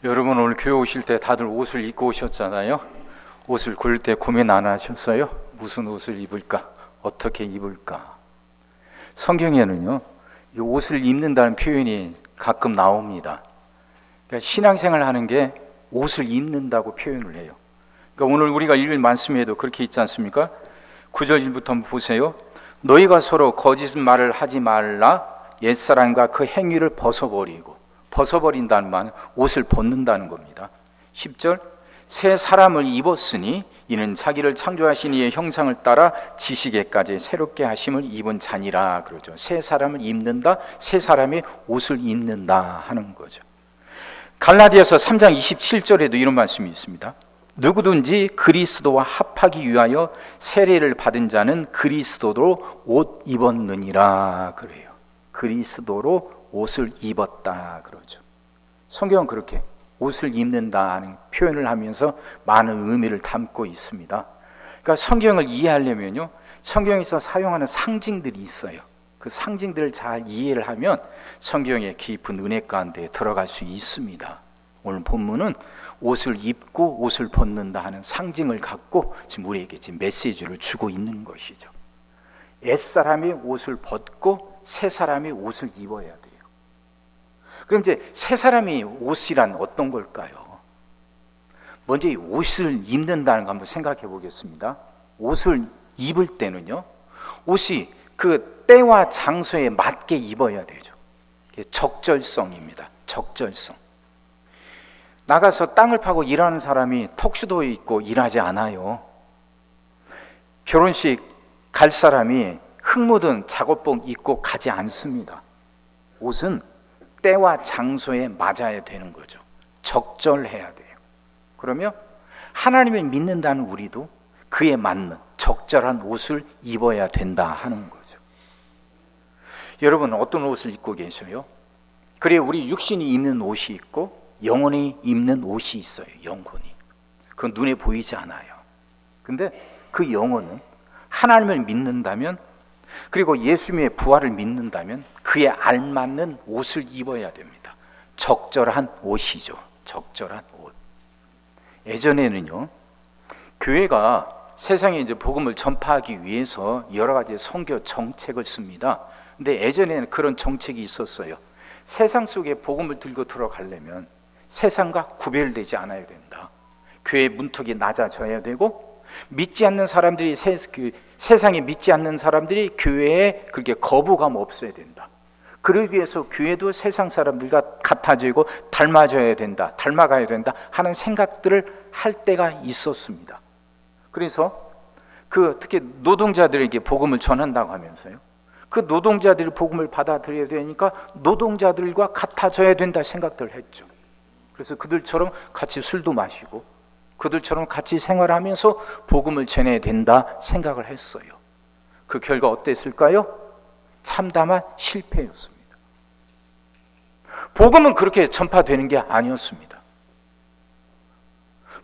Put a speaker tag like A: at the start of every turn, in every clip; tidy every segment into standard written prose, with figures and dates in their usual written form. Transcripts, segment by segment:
A: 여러분 오늘 교회 오실 때 다들 옷을 입고 오셨잖아요. 옷을 고를 때 고민 안 하셨어요? 무슨 옷을 입을까? 어떻게 입을까? 성경에는요, 이 옷을 입는다는 표현이 가끔 나옵니다. 그러니까 신앙생활 하는 게 옷을 입는다고 표현을 해요. 그러니까 오늘 우리가 읽을 말씀에도 그렇게 있지 않습니까? 9절부터 한번 보세요. 너희가 서로 거짓말을 하지 말라. 옛사람과 그 행위를 벗어버린다는 말은 옷을 벗는다는 겁니다. 10절 새 사람을 입었으니 이는 자기를 창조하신 이의 형상을 따라 지식에까지 새롭게 하심을 입은 자니라 그러죠. 새 사람을 입는다, 새 사람이 옷을 입는다 하는 거죠. 갈라디아서 3장 27절에도 이런 말씀이 있습니다. 누구든지 그리스도와 합하기 위하여 세례를 받은 자는 그리스도로 옷 입었느니라 그래요. 그리스도로 옷을 입었다 그러죠. 성경은 그렇게 옷을 입는다는 표현을 하면서 많은 의미를 담고 있습니다. 그러니까 성경을 이해하려면요, 성경에서 사용하는 상징들이 있어요. 그 상징들을 잘 이해를 하면 성경의 깊은 은혜 가운데 들어갈 수 있습니다. 오늘 본문은 옷을 입고 옷을 벗는다 하는 상징을 갖고 지금 우리에게 지금 메시지를 주고 있는 것이죠. 옛사람이 옷을 벗고 새 사람이 옷을 입어야 돼요. 그럼 이제 새 사람이 옷이란 어떤 걸까요? 먼저 이 옷을 입는다는 거 한번 생각해 보겠습니다. 옷을 입을 때는요, 옷이 그 때와 장소에 맞게 입어야 되죠. 적절성입니다. 적절성. 나가서 땅을 파고 일하는 사람이 턱시도 입고 일하지 않아요. 결혼식 갈 사람이 흙 묻은 작업복 입고 가지 않습니다. 옷은 때와 장소에 맞아야 되는 거죠. 적절해야 돼요. 그러면 하나님을 믿는다는 우리도 그에 맞는 적절한 옷을 입어야 된다 하는 거죠. 여러분 어떤 옷을 입고 계셔요? 그래 우리 육신이 입는 옷이 있고 영혼이 입는 옷이 있어요. 영혼이. 그건 눈에 보이지 않아요. 근데 그 영혼은 하나님을 믿는다면, 그리고 예수님의 부활을 믿는다면 그에 알맞는 옷을 입어야 됩니다. 적절한 옷이죠. 적절한 옷. 예전에는요, 교회가 세상에 이제 복음을 전파하기 위해서 여러 가지 선교 정책을 씁니다. 근데 예전에는 그런 정책이 있었어요. 세상 속에 복음을 들고 들어가려면 세상과 구별되지 않아야 된다. 교회 문턱이 낮아져야 되고, 믿지 않는 사람들이 세상에 믿지 않는 사람들이 교회에 그렇게 거부감 없어야 된다. 그러기 위해서 교회도 세상 사람들과 같아지고 닮아져야 된다, 닮아가야 된다 하는 생각들을 할 때가 있었습니다. 그래서 특히 노동자들에게 복음을 전한다고 하면서요, 그 노동자들이 복음을 받아들여야 되니까 노동자들과 같아져야 된다 생각들을 했죠. 그래서 그들처럼 같이 술도 마시고 그들처럼 같이 생활하면서 복음을 전해야 된다 생각을 했어요. 그 결과 어땠을까요? 참담한 실패였습니다. 복음은 그렇게 전파되는 게 아니었습니다.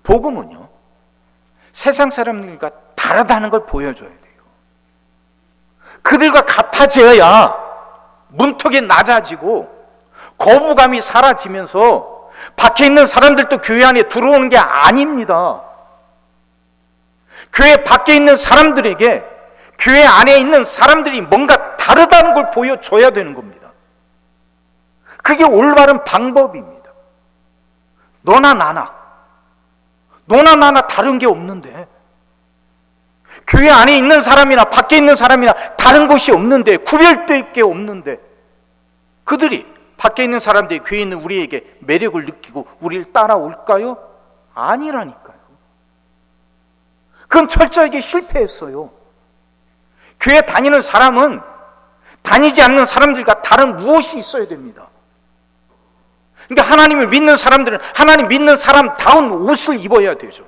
A: 복음은요, 세상 사람들과 다르다는 걸 보여줘야 돼요. 그들과 같아져야 문턱이 낮아지고 거부감이 사라지면서 밖에 있는 사람들도 교회 안에 들어오는 게 아닙니다. 교회 밖에 있는 사람들에게 교회 안에 있는 사람들이 뭔가 다르다는 걸 보여줘야 되는 겁니다. 그게 올바른 방법입니다. 너나 나나 다른 게 없는데, 교회 안에 있는 사람이나 밖에 있는 사람이나 다른 것이 없는데, 구별될 게 없는데, 그들이 밖에 있는 사람들이 교회에 있는 우리에게 매력을 느끼고 우리를 따라올까요? 아니라니까요. 그건 철저하게 실패했어요. 교회 다니는 사람은 다니지 않는 사람들과 다른 무엇이 있어야 됩니다. 그러니까 하나님을 믿는 사람들은 하나님 믿는 사람다운 옷을 입어야 되죠.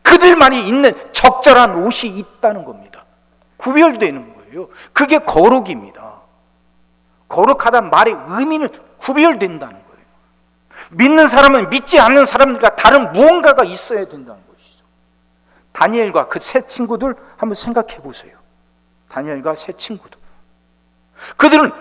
A: 그들만이 있는 적절한 옷이 있다는 겁니다. 구별되는 거예요. 그게 거룩입니다. 거룩하다는 말의 의미는 구별된다는 거예요. 믿는 사람은 믿지 않는 사람들과 다른 무언가가 있어야 된다는 것이죠. 다니엘과 그 세 친구들 한번 생각해 보세요. 다니엘과 세 친구들, 그들은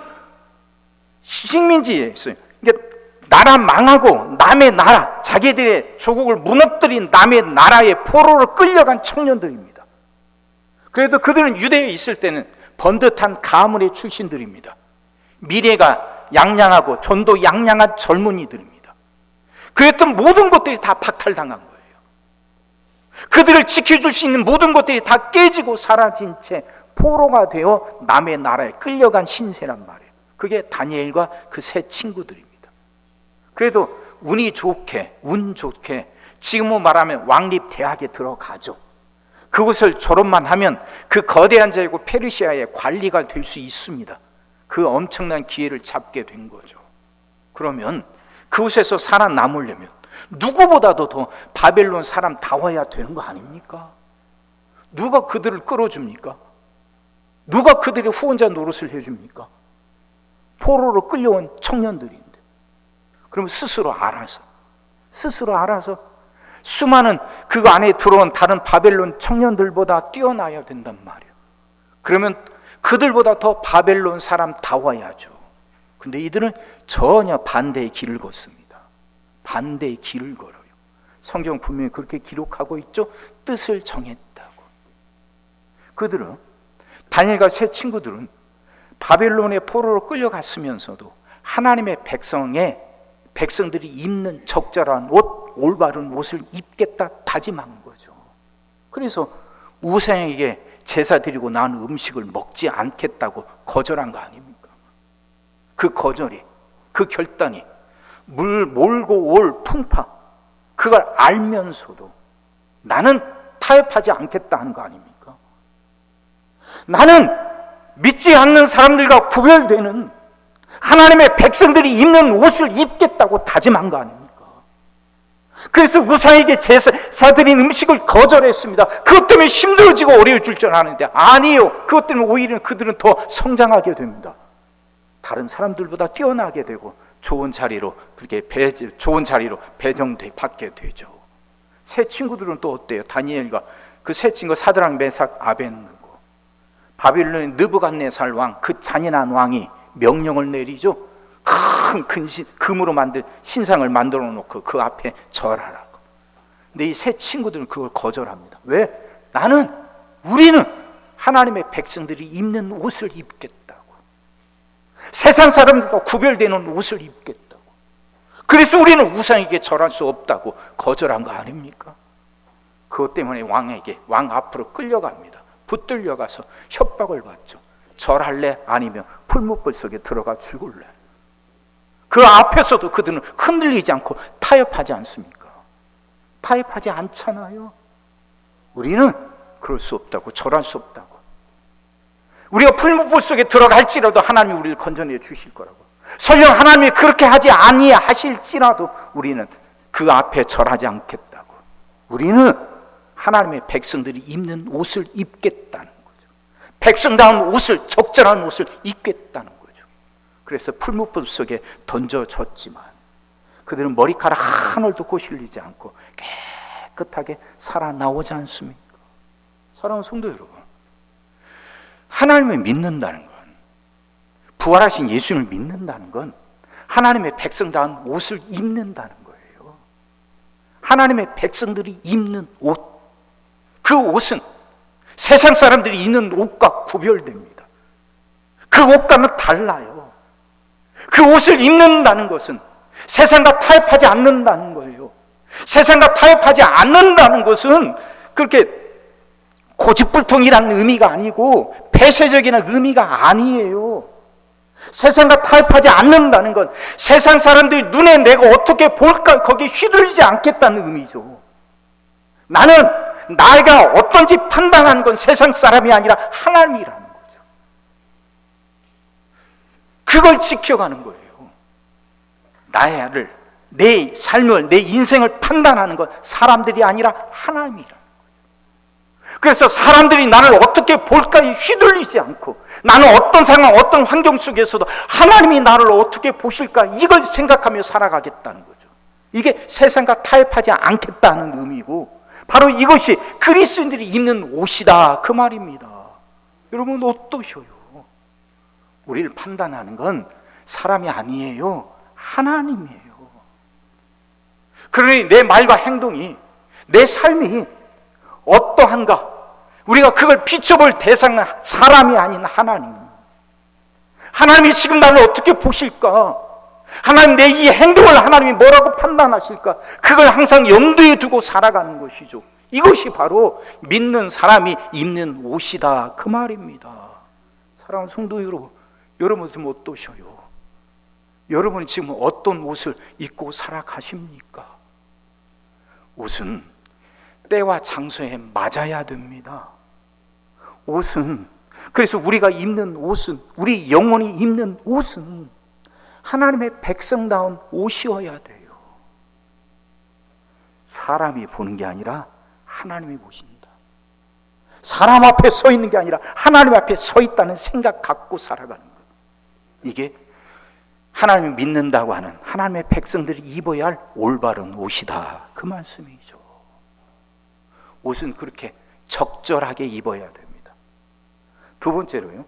A: 식민지에 있어요. 그러니까 나라 망하고 남의 나라, 자기들의 조국을 무너뜨린 남의 나라에 포로로 끌려간 청년들입니다. 그래도 그들은 유대에 있을 때는 번듯한 가문의 출신들입니다. 미래가 양양하고 전도 양양한 젊은이들입니다. 그랬던 모든 것들이 다 박탈당한 거예요. 그들을 지켜줄 수 있는 모든 것들이 다 깨지고 사라진 채 포로가 되어 남의 나라에 끌려간 신세란 말이에요. 그게 다니엘과 그 세 친구들입니다. 그래도 운 좋게 지금은 말하면 왕립대학에 들어가죠. 그곳을 졸업만 하면 그 거대한 제국 페르시아의 관리가 될 수 있습니다. 그 엄청난 기회를 잡게 된 거죠. 그러면 그곳에서 살아남으려면 누구보다도 더 바벨론 사람다워야 되는 거 아닙니까? 누가 그들을 끌어줍니까? 누가 그들의 후원자 노릇을 해줍니까? 포로로 끌려온 청년들인데. 그러면 스스로 알아서 수많은 그 안에 들어온 다른 바벨론 청년들보다 뛰어나야 된단 말이에요. 그러면 그들보다 더 바벨론 사람다워야죠. 근데 이들은 전혀 반대의 길을 걷습니다. 반대의 길을 걸어요. 성경 분명히 그렇게 기록하고 있죠. 뜻을 정했다고. 그들은, 다니엘과 세 친구들은 바벨론의 포로로 끌려갔으면서도 하나님의 백성들이 입는 적절한 옷, 올바른 옷을 입겠다 다짐한 거죠. 그래서 우상에게 제사 드리고 난 음식을 먹지 않겠다고 거절한 거 아닙니까? 그 거절이, 그 결단이 물 몰고 올 풍파, 그걸 알면서도 나는 타협하지 않겠다 하는 거 아닙니까? 나는 믿지 않는 사람들과 구별되는 하나님의 백성들이 입는 옷을 입겠다고 다짐한 거 아닙니까? 그래서 우상에게 제사 드린 음식을 거절했습니다. 그것 때문에 힘들어지고 어려워질 줄 아는데 아니에요. 그것 때문에 오히려 그들은 더 성장하게 됩니다. 다른 사람들보다 뛰어나게 되고 좋은 자리로 배정받게 되죠. 세 친구들은 또 어때요? 다니엘과 그 세 친구 사드락, 메삭, 아벳느고. 바빌론의 느부갓네살 왕, 그 잔인한 왕이 명령을 내리죠. 큰 금으로 만든 신상을 만들어 놓고 그 앞에 절하라고. 근데 이 세 친구들은 그걸 거절합니다. 왜? 우리는 하나님의 백성들이 입는 옷을 입겠다고. 세상 사람들과 구별되는 옷을 입겠다고. 그래서 우리는 우상에게 절할 수 없다고 거절한 거 아닙니까? 그것 때문에 왕 앞으로 끌려갑니다. 붙들려가서 협박을 받죠. 절할래? 아니면 풀무불 속에 들어가 죽을래? 그 앞에서도 그들은 흔들리지 않고 타협하지 않습니까? 타협하지 않잖아요. 우리는 그럴 수 없다고, 절할 수 없다고. 우리가 풀무불 속에 들어갈지라도 하나님이 우리를 건져내 주실 거라고. 설령 하나님이 그렇게 하지 아니하실지라도 우리는 그 앞에 절하지 않겠다고. 우리는 하나님의 백성들이 입는 옷을 입겠다는 거죠. 백성다운 옷을, 적절한 옷을 입겠다는 거죠. 그래서 풀무불 속에 던져졌지만 그들은 머리카락 하늘도 거슬리지 않고 깨끗하게 살아나오지 않습니까? 사랑하는 성도 여러분, 하나님을 믿는다는 건, 부활하신 예수님을 믿는다는 건 하나님의 백성다운 옷을 입는다는 거예요. 하나님의 백성들이 입는 옷, 그 옷은 세상 사람들이 입는 옷과 구별됩니다. 그 옷과는 달라요. 그 옷을 입는다는 것은 세상과 타협하지 않는다는 거예요. 세상과 타협하지 않는다는 것은 그렇게 고집불통이라는 의미가 아니고 폐쇄적인 의미가 아니에요. 세상과 타협하지 않는다는 건 세상 사람들이 눈에 내가 어떻게 볼까 거기에 휘둘리지 않겠다는 의미죠. 나는 내가 어떤지 판단하는 건 세상 사람이 아니라 하나님이라는 거죠. 그걸 지켜가는 거예요. 내 삶을, 내 인생을 판단하는 건 사람들이 아니라 하나님이라는 거죠. 그래서 사람들이 나를 어떻게 볼까에 휘둘리지 않고 나는 어떤 상황, 어떤 환경 속에서도 하나님이 나를 어떻게 보실까 이걸 생각하며 살아가겠다는 거죠. 이게 세상과 타협하지 않겠다는 의미고 바로 이것이 그리스도인들이 입는 옷이다 그 말입니다. 여러분 어떠셔요? 우리를 판단하는 건 사람이 아니에요. 하나님이에요. 그러니 내 말과 행동이, 내 삶이 어떠한가? 우리가 그걸 비춰볼 대상은 사람이 아닌 하나님. 하나님이 지금 나를 어떻게 보실까? 하나님 내 이 행동을 하나님이 뭐라고 판단하실까? 그걸 항상 염두에 두고 살아가는 것이죠. 이것이 바로 믿는 사람이 입는 옷이다, 그 말입니다. 사랑하는 성도 여러분, 여러분 지금 어떠셔요? 여러분이 지금 어떤 옷을 입고 살아가십니까? 옷은 때와 장소에 맞아야 됩니다. 옷은, 그래서 우리가 입는 옷은, 우리 영혼이 입는 옷은 하나님의 백성다운 옷이어야 돼요. 사람이 보는 게 아니라 하나님이 보신다. 사람 앞에 서 있는 게 아니라 하나님 앞에 서 있다는 생각 갖고 살아가는 것. 이게 하나님을 믿는다고 하는 하나님의 백성들이 입어야 할 올바른 옷이다, 그 말씀이죠. 옷은 그렇게 적절하게 입어야 됩니다. 두 번째로요,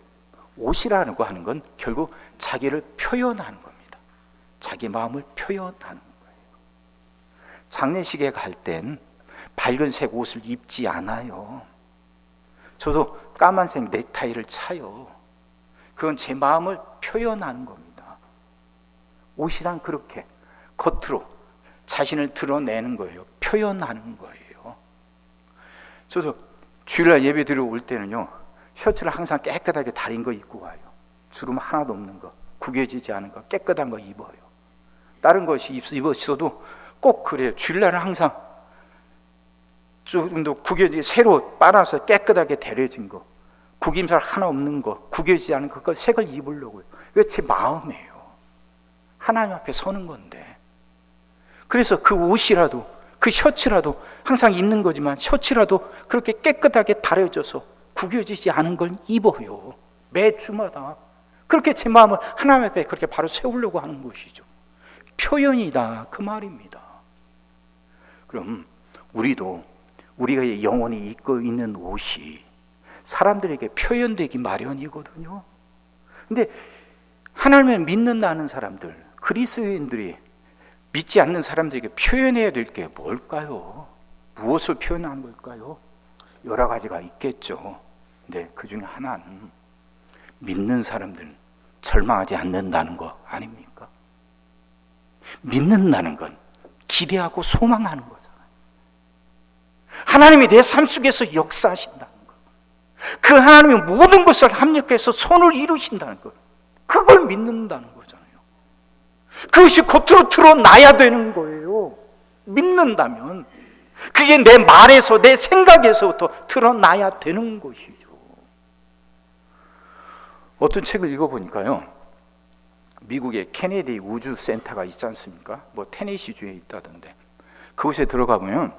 A: 옷이라는 거 하는 건 결국 자기를 표현하는 겁니다. 자기 마음을 표현하는 거예요. 장례식에 갈 땐 밝은색 옷을 입지 않아요. 저도 까만색 넥타이를 차요. 그건 제 마음을 표현하는 겁니다. 옷이란 그렇게 겉으로 자신을 드러내는 거예요. 표현하는 거예요. 저도 주일날 예배 드리러 올 때는요, 셔츠를 항상 깨끗하게 다린 거 입고 와요. 주름 하나도 없는 거, 구겨지지 않은 거, 깨끗한 거 입어요. 다른 것이 입었어도 꼭 그래요. 주일날은 항상 조금 더 구겨지게 새로 빨아서 깨끗하게 데려진 거, 구김살 하나 없는 거, 구겨지지 않은 거, 색을 입으려고요. 이거 제 마음이에요. 하나님 앞에 서는 건데. 그래서 그 옷이라도, 그 셔츠라도 항상 입는 거지만 셔츠라도 그렇게 깨끗하게 다려져서 구겨지지 않은 걸 입어요. 매 주마다. 그렇게 제 마음을 하나님 앞에 그렇게 바로 세우려고 하는 것이죠. 표현이다, 그 말입니다. 그럼 우리도 우리가 영원히 입고 있는 옷이 사람들에게 표현되기 마련이거든요. 근데 하나님을 믿는다는 사람들, 그리스도인들이 믿지 않는 사람들에게 표현해야 될 게 뭘까요? 무엇을 표현하는 걸까요? 여러 가지가 있겠죠. 근데 그 중에 하나는 믿는 사람들은 절망하지 않는다는 거 아닙니까? 믿는다는 건 기대하고 소망하는 거잖아요. 하나님이 내 삶 속에서 역사하신다는 거, 그 하나님이 모든 것을 합력해서 선을 이루신다는 것, 그걸 믿는다는 거잖아요. 그것이 겉으로 드러나야 되는 거예요. 믿는다면 그게 내 말에서, 내 생각에서부터 드러나야 되는 것이죠. 어떤 책을 읽어보니까요, 미국의 케네디 우주센터가 있지 않습니까? 뭐 테네시주에 있다던데, 그곳에 들어가 보면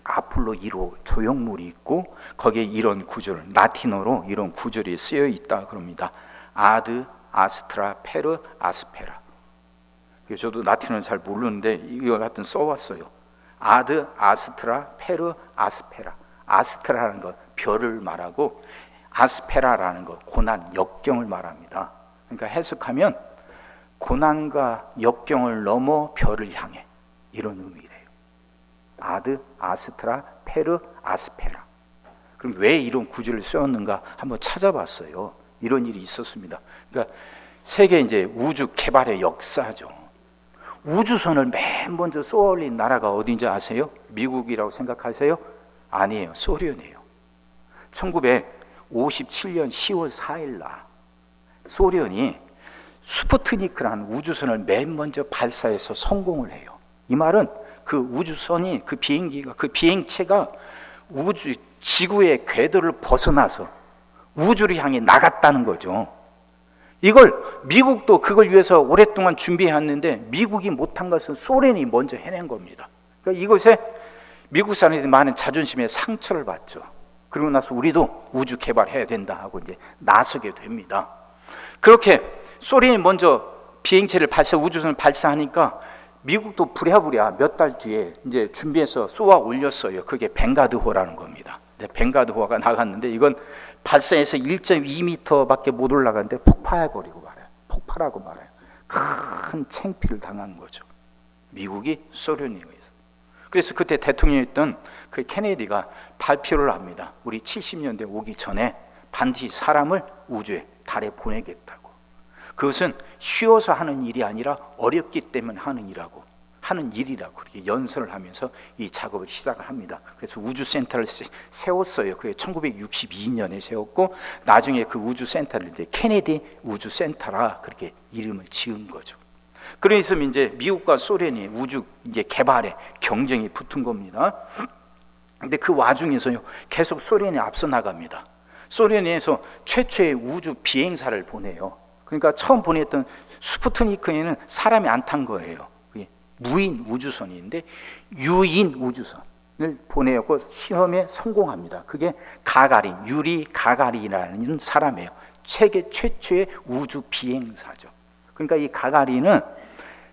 A: 아폴로 1호 조형물이 있고 거기에 이런 구절, 라틴어로 이런 구절이 쓰여 있다 그럽니다. 아드 아스트라 페르 아스페라. 저도 라틴어는 잘 모르는데 이거 같은 써왔어요. 아드 아스트라 페르 아스페라. 아스트라라는 것 별을 말하고, 아스페라라는 것 고난, 역경을 말합니다. 그러니까 해석하면 고난과 역경을 넘어 별을 향해, 이런 의미래요. 아드 아스트라 페르 아스페라. 그럼 왜 이런 구절을 썼는가 한번 찾아봤어요. 이런 일이 있었습니다. 그러니까 세계 이제 우주 개발의 역사죠. 우주선을 맨 먼저 쏘아올린 나라가 어딘지 아세요? 미국이라고 생각하세요? 아니에요. 소련이에요. 1957년 10월 4일 날 소련이 스푸트니크라는 우주선을 맨 먼저 발사해서 성공을 해요. 이 말은 그 우주선이, 그 비행기가, 그 비행체가 지구의 궤도를 벗어나서 우주를 향해 나갔다는 거죠. 이걸 미국도 그걸 위해서 오랫동안 준비해왔는데 미국이 못한 것은 소련이 먼저 해낸 겁니다. 그러니까 이것에 미국 사람들이 많은 자존심의 상처를 받죠. 그러고 나서 우리도 우주 개발해야 된다 하고 이제 나서게 됩니다. 그렇게 소련이 먼저 비행체를 우주선을 발사하니까 미국도 부랴부랴 몇 달 뒤에 이제 준비해서 쏘아 올렸어요. 그게 벵가드호라는 겁니다. 벵가드호가 나갔는데 이건 발사해서 1.2m밖에 못 올라가는데 폭발해버리고 말아요. 폭발하고 말아요. 큰 창피를 당한 거죠. 미국이 소련에 의해서. 그래서 그때 대통령이었던 그 케네디가 발표를 합니다. 우리 70년대 오기 전에 반드시 사람을 우주에, 달에 보내겠다고. 그것은 쉬워서 하는 일이 아니라 어렵기 때문에 하는 일이라고 그렇게 연설을 하면서 이 작업을 시작을 합니다. 그래서 우주센터를 세웠어요. 그게 1962년에 세웠고, 나중에 그 우주센터를 이제 케네디 우주센터라 그렇게 이름을 지은 거죠. 그래서 이제 미국과 소련이 우주 이제 개발에 경쟁이 붙은 겁니다. 근데 그 와중에서요, 계속 소련이 앞서 나갑니다. 소련에서 최초의 우주 비행사를 보내요. 그러니까 처음 보냈던 스푸트니크에는 사람이 안 탄 거예요. 무인 우주선인데 유인 우주선을 보내고 시험에 성공합니다. 그게 가가린, 유리 가가린이라는 사람이에요. 세계 최초의 우주 비행사죠. 그러니까 이 가가린은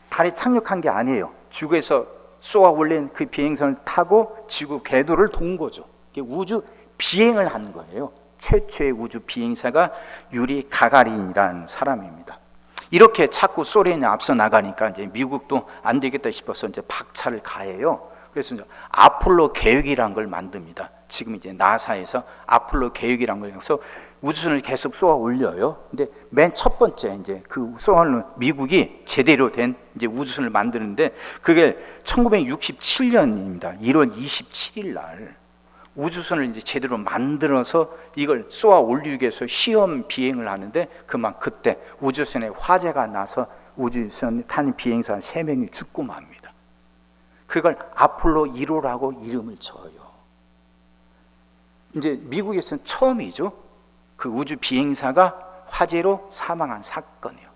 A: 달에 착륙한 게 아니에요. 지구에서 쏘아 올린 그 비행선을 타고 지구 궤도를 돈 거죠. 우주 비행을 한 거예요. 최초의 우주 비행사가 유리 가가린이라는 사람입니다. 이렇게 자꾸 소련이 앞서 나가니까 이제 미국도 안 되겠다 싶어서 이제 박차를 가해요. 그래서 이제 아폴로 계획이라는 걸 만듭니다. 지금 이제 나사에서 아폴로 계획이라는 걸 해서 우주선을 계속 쏘아 올려요. 근데 맨 첫 번째 이제 그 쏘아올린 미국이 제대로 된 이제 우주선을 만드는데 그게 1967년입니다. 1월 27일 날 우주선을 이제 제대로 만들어서 이걸 쏘아 올리기 위해서 시험 비행을 하는데 그때 우주선에 화재가 나서 우주선 타는 비행사 3명이 죽고 맙니다. 그걸 아폴로 1호라고 이름을 줘요. 이제 미국에서는 처음이죠. 그 우주 비행사가 화재로 사망한 사건이에요.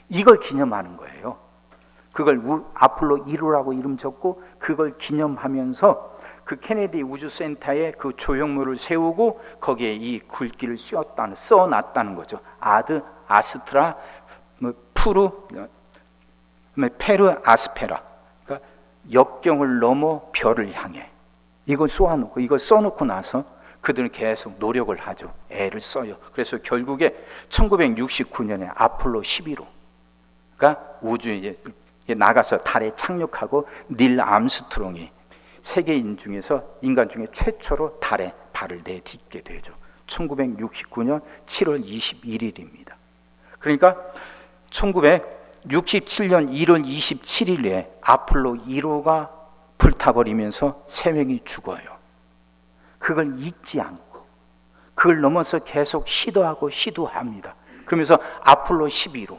A: 이걸 기념하는 거예요. 그걸 아폴로 1호라고 이름 줬고 그걸 기념하면서 그 케네디 우주센터에 그 조형물을 세우고 거기에 이 글귀를 써놨다는 거죠. 아드 아스트라 푸르 페르 아스페라. 그러니까 역경을 넘어 별을 향해. 이걸 쏘아놓고 이걸 써놓고 나서 그들은 계속 노력을 하죠. 애를 써요. 그래서 결국에 1969년에 아폴로 11호가 우주에 나가서 달에 착륙하고 닐 암스트롱이 세계인 중에서 인간 중에 최초로 달에 발을 내딛게 되죠. 1969년 7월 21일입니다. 그러니까 1967년 1월 27일에 아폴로 1호가 불타버리면서 3명이 죽어요. 그걸 잊지 않고 그걸 넘어서 계속 시도합니다. 그러면서 아폴로 11호,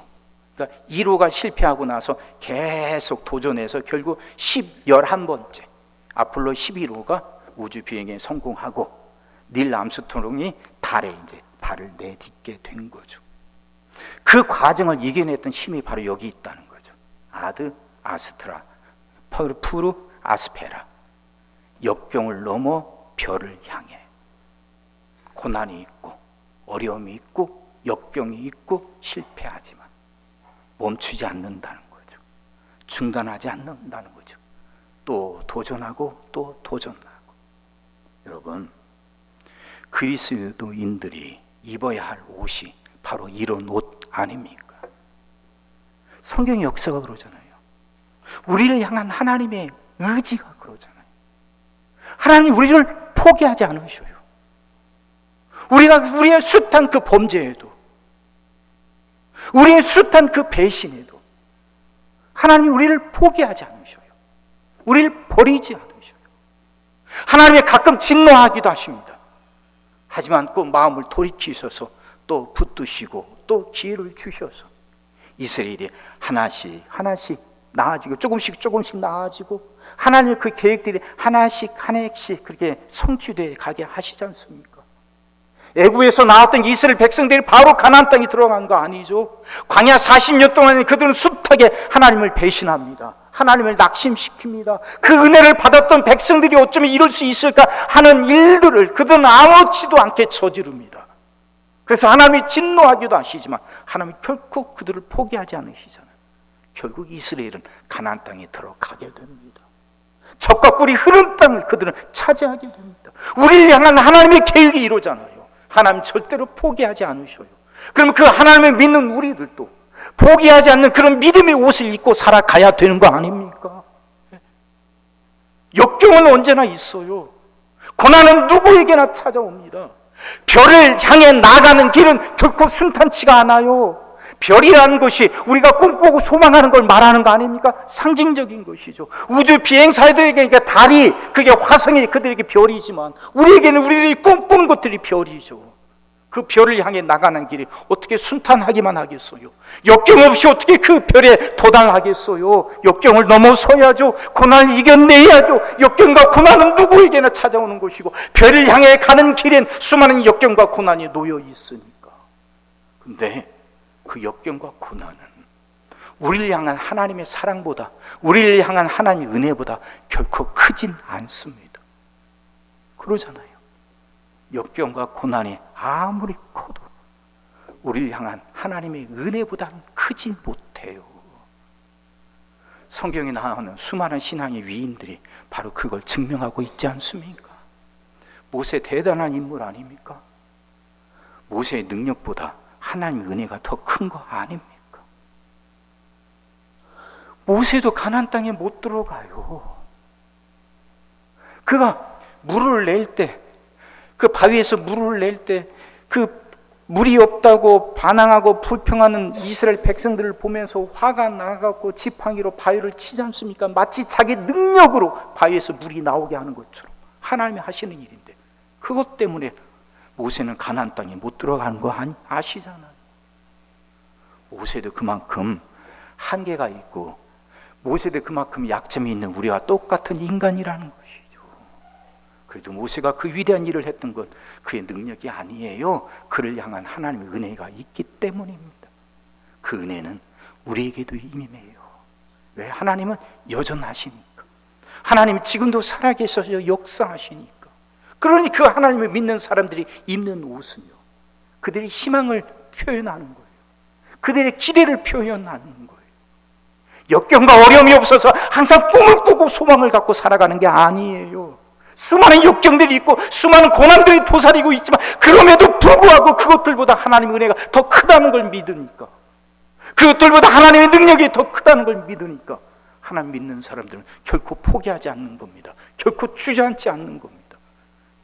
A: 그러니까 1호가 실패하고 나서 계속 도전해서 결국 11번째 아폴로 11호가 우주 비행에 성공하고 닐 암스트롱이 달에 이제 발을 내딛게 된 거죠. 그 과정을 이겨냈던 힘이 바로 여기 있다는 거죠. 아드 아스트라 푸르 아스페라. 역경을 넘어 별을 향해. 고난이 있고 어려움이 있고 역경이 있고 실패하지만 멈추지 않는다는 거죠. 중단하지 않는다는 거죠. 또 도전하고 또 도전하고. 여러분, 그리스도인들이 입어야 할 옷이 바로 이런 옷 아닙니까? 성경의 역사가 그러잖아요. 우리를 향한 하나님의 의지가 그러잖아요. 하나님이 우리를 포기하지 않으셔요. 우리의 숱한 그 범죄에도, 우리의 숱한 그 배신에도 하나님이 우리를 포기하지 않으셔요. 우리를 버리지 않으셔요. 하나님이 가끔 진노하기도 하십니다. 하지만 그 마음을 돌이키셔서 또 붙드시고 또 기회를 주셔서 이스라엘이 하나씩 나아지고 조금씩 나아지고 하나님의 그 계획들이 하나씩 그렇게 성취되어 가게 하시지 않습니까? 애굽에서 나왔던 이스라엘 백성들이 바로 가나안 땅에 들어간 거 아니죠? 광야 40년 동안 그들은 숱하게 하나님을 배신합니다. 하나님을 낙심시킵니다. 그 은혜를 받았던 백성들이 어쩌면 이럴 수 있을까 하는 일들을 그들은 아무렇지도 않게 저지릅니다. 그래서 하나님이 진노하기도 하시지만 하나님이 결코 그들을 포기하지 않으시잖아요. 결국 이스라엘은 가나안 땅에 들어가게 됩니다. 적과 꿀이 흐른 땅을 그들은 차지하게 됩니다. 우리를 향한 하나님의 계획이 이루어잖아요. 하나님 절대로 포기하지 않으셔요. 그러면 그 하나님을 믿는 우리들도 포기하지 않는 그런 믿음의 옷을 입고 살아가야 되는 거 아닙니까? 역경은 언제나 있어요. 고난은 누구에게나 찾아옵니다. 별을 향해 나가는 길은 결코 순탄치가 않아요. 별이라는 것이 우리가 꿈꾸고 소망하는 걸 말하는 거 아닙니까? 상징적인 것이죠. 우주 비행사들에게 달이, 그게 화성이 그들에게 별이지만 우리에게는 우리들이 꿈꾸는 것들이 별이죠. 그 별을 향해 나가는 길이 어떻게 순탄하기만 하겠어요? 역경 없이 어떻게 그 별에 도달하겠어요? 역경을 넘어서야죠. 고난을 이겨내야죠. 역경과 고난은 누구에게나 찾아오는 것이고, 별을 향해 가는 길엔 수많은 역경과 고난이 놓여 있으니까. 근데 그 역경과 고난은 우리를 향한 하나님의 사랑보다, 우리를 향한 하나님의 은혜보다 결코 크진 않습니다. 그러잖아요. 역경과 고난이 아무리 커도 우리를 향한 하나님의 은혜보다는 크진 못해요. 성경에 나오는 수많은 신앙의 위인들이 바로 그걸 증명하고 있지 않습니까? 모세 대단한 인물 아닙니까? 모세의 능력보다 하나님의 은혜가 더 큰 거 아닙니까? 모세도 가나안 땅에 못 들어가요. 그가 물을 낼 때, 그 바위에서 물을 낼 때 그 물이 없다고 반항하고 불평하는 이스라엘 백성들을 보면서 화가 나갖고 지팡이로 바위를 치지 않습니까? 마치 자기 능력으로 바위에서 물이 나오게 하는 것처럼 하나님이 하시는 일인데, 그것 때문에 모세는 가나안 땅에 못 들어가는 거 아시잖아요. 모세도 그만큼 한계가 있고, 모세도 그만큼 약점이 있는 우리와 똑같은 인간이라는 것이죠. 그래도 모세가 그 위대한 일을 했던 건 그의 능력이 아니에요. 그를 향한 하나님의 은혜가 있기 때문입니다. 그 은혜는 우리에게도 임해요. 왜? 하나님은 여전하시니까. 하나님이 지금도 살아계셔서 역사하시니까. 그러니 그 하나님을 믿는 사람들이 입는 옷은요, 그들의 희망을 표현하는 거예요. 그들의 기대를 표현하는 거예요. 역경과 어려움이 없어서 항상 꿈을 꾸고 소망을 갖고 살아가는 게 아니에요. 수많은 역경들이 있고 수많은 고난들이 도사리고 있지만, 그럼에도 불구하고 그것들보다 하나님의 은혜가 더 크다는 걸 믿으니까, 그것들보다 하나님의 능력이 더 크다는 걸 믿으니까 하나님 믿는 사람들은 결코 포기하지 않는 겁니다. 결코 주저앉지 않는 겁니다.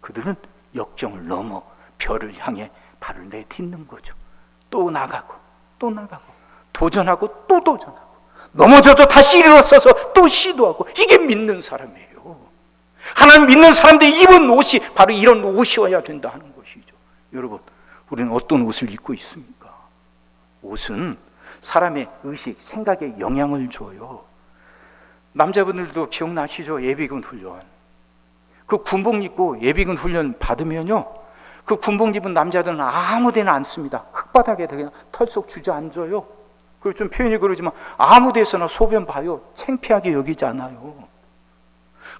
A: 그들은 역경을 넘어 별을 향해 발을 내딛는 거죠. 또 나가고 또 나가고, 도전하고 또 도전하고, 넘어져도 다시 일어서서 또 시도하고, 이게 믿는 사람이에요. 하나님 믿는 사람들이 입은 옷이 바로 이런 옷이어야 된다 하는 것이죠. 여러분, 우리는 어떤 옷을 입고 있습니까? 옷은 사람의 의식, 생각에 영향을 줘요. 남자분들도 기억나시죠? 예비군 훈련. 그 군복 입고 예비군 훈련 받으면요, 그 군복 입은 남자들은 아무 데나 안 씁니다. 흙바닥에 그냥 털썩 주저앉아요. 그리고 좀 표현이 그러지만 아무 데서나 소변 봐요. 창피하게 여기지 않아요.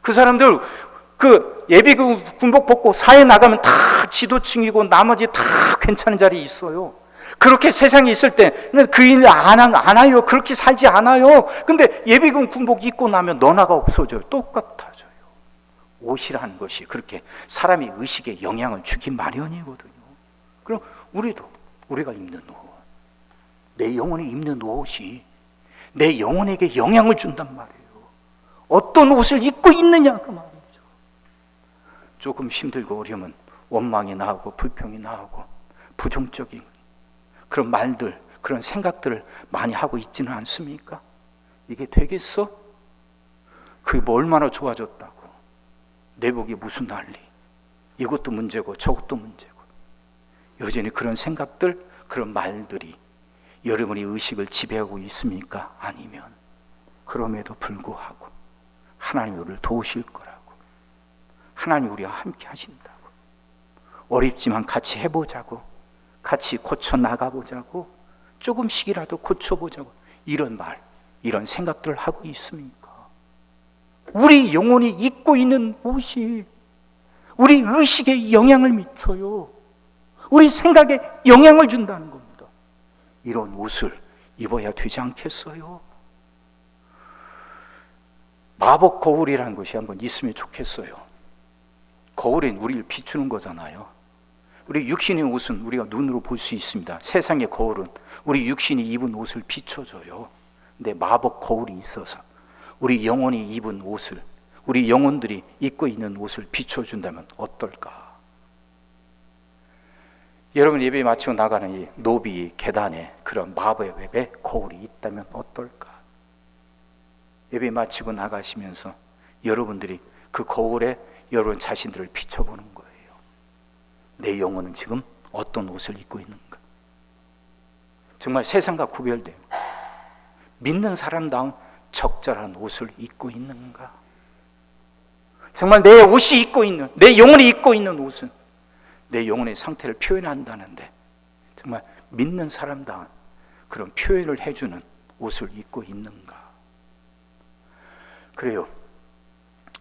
A: 그 사람들 그 예비군 군복 벗고 사회 나가면 다 지도층이고 나머지 다 괜찮은 자리에 있어요. 그렇게 세상에 있을 때는 그 일 안 해요. 그렇게 살지 않아요. 근데 예비군 군복 입고 나면 너나가 없어져요. 똑같아져요. 옷이라는 것이 그렇게 사람의 의식에 영향을 주기 마련이거든요. 그럼 우리가 입는 옷, 내 영혼이 입는 옷이 내 영혼에게 영향을 준단 말이에요. 어떤 옷을 입고 있느냐 그 말이죠. 조금 힘들고 어려우면 원망이 나오고 불평이 나오고 부정적인 그런 말들, 그런 생각들을 많이 하고 있지는 않습니까? 이게 되겠어? 그게 뭐 얼마나 좋아졌다고, 내복이 무슨 난리, 이것도 문제고 저것도 문제고, 여전히 그런 생각들, 그런 말들이 여러분의 의식을 지배하고 있습니까? 아니면 그럼에도 불구하고 하나님이 우리를 도우실 거라고, 하나님이 우리와 함께 하신다고, 어렵지만 같이 해보자고, 같이 고쳐나가보자고, 조금씩이라도 고쳐보자고, 이런 말, 이런 생각들을 하고 있습니까? 우리 영혼이 입고 있는 옷이 우리 의식에 영향을 미쳐요. 우리 생각에 영향을 준다는 겁니다. 이런 옷을 입어야 되지 않겠어요? 마법 거울이라는 것이 한번 있으면 좋겠어요. 거울은 우리를 비추는 거잖아요. 우리 육신의 옷은 우리가 눈으로 볼 수 있습니다. 세상의 거울은 우리 육신이 입은 옷을 비춰줘요. 근데 마법 거울이 있어서 우리 영혼이 입은 옷을 우리 영혼들이 입고 있는 옷을 비춰준다면 어떨까? 여러분 예배 마치고 나가는 이 노비 계단에 그런 마법의 거울이 있다면 어떨까? 예배 마치고 나가시면서 여러분들이 그 거울에 여러분 자신들을 비춰보는 거예요. 내 영혼은 지금 어떤 옷을 입고 있는가? 정말 세상과 구별돼요. 믿는 사람다운 적절한 옷을 입고 있는가? 정말 내 옷이 입고 있는, 내 영혼이 입고 있는 옷은 내 영혼의 상태를 표현한다는데 정말 믿는 사람다운 그런 표현을 해주는 옷을 입고 있는가? 그래요.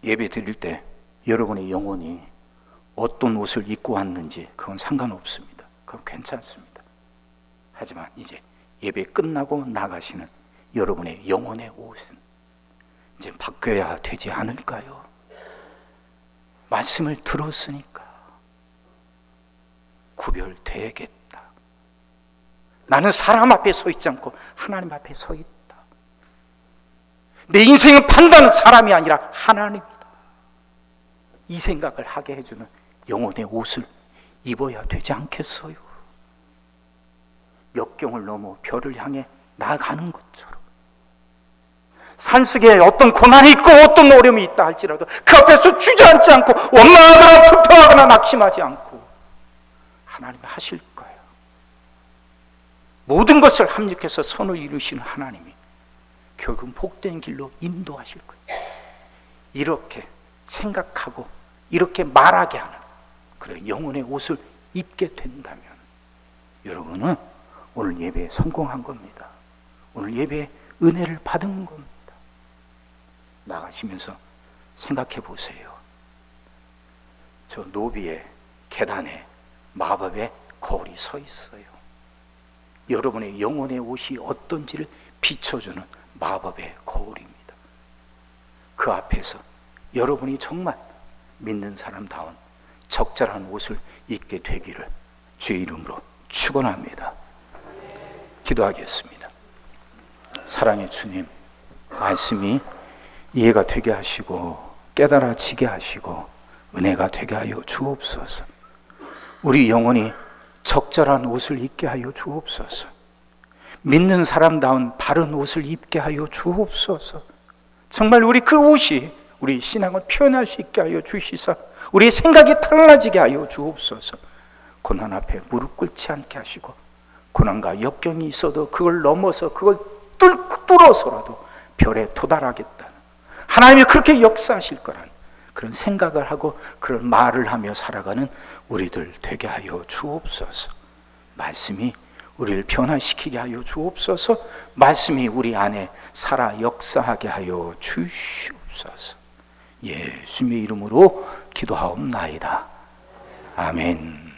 A: 예배 드릴 때 여러분의 영혼이 어떤 옷을 입고 왔는지 그건 상관없습니다. 그건 괜찮습니다. 하지만 이제 예배 끝나고 나가시는 여러분의 영혼의 옷은 이제 바뀌어야 되지 않을까요? 말씀을 들었으니까 구별되겠다. 나는 사람 앞에 서 있지 않고 하나님 앞에 서 있다. 내 인생을 판단하는 사람이 아니라 하나님이다. 이 생각을 하게 해주는 영혼의 옷을 입어야 되지 않겠어요? 역경을 넘어 별을 향해 나아가는 것처럼 산속에 어떤 고난이 있고 어떤 어려움이 있다 할지라도 그 앞에서 주저앉지 않고 원망하거나 불평하거나 낙심하지 않고 하나님이 하실 거예요. 모든 것을 합력해서 선을 이루시는 하나님이 결국 복된 길로 인도하실 거예요. 이렇게 생각하고 이렇게 말하게 하는 그런 영혼의 옷을 입게 된다면 여러분은 오늘 예배에 성공한 겁니다. 오늘 예배에 은혜를 받은 겁니다. 나가시면서 생각해 보세요. 저 노비의 계단에 마법의 거울이 서 있어요. 여러분의 영혼의 옷이 어떤지를 비춰주는 마법의 거울입니다. 그 앞에서 여러분이 정말 믿는 사람다운 적절한 옷을 입게 되기를 주의 이름으로 축원합니다. 기도하겠습니다. 사랑의 주님, 말씀이 이해가 되게 하시고 깨달아지게 하시고 은혜가 되게 하여 주옵소서. 우리 영혼이 적절한 옷을 입게 하여 주옵소서. 믿는 사람다운 바른 옷을 입게 하여 주옵소서. 정말 우리 그 옷이 우리 신앙을 표현할 수 있게 하여 주시사 우리의 생각이 달라지게 하여 주옵소서. 고난 앞에 무릎 꿇지 않게 하시고 고난과 역경이 있어도 그걸 넘어서 그걸 뚫어서라도 별에 도달하겠다는 하나님이 그렇게 역사하실 거라는 그런 생각을 하고 그런 말을 하며 살아가는 우리들 되게 하여 주옵소서. 말씀이 우리를 변화시키게 하여 주옵소서. 말씀이 우리 안에 살아 역사하게 하여 주시옵소서. 예수님의 이름으로 기도하옵나이다. 아멘.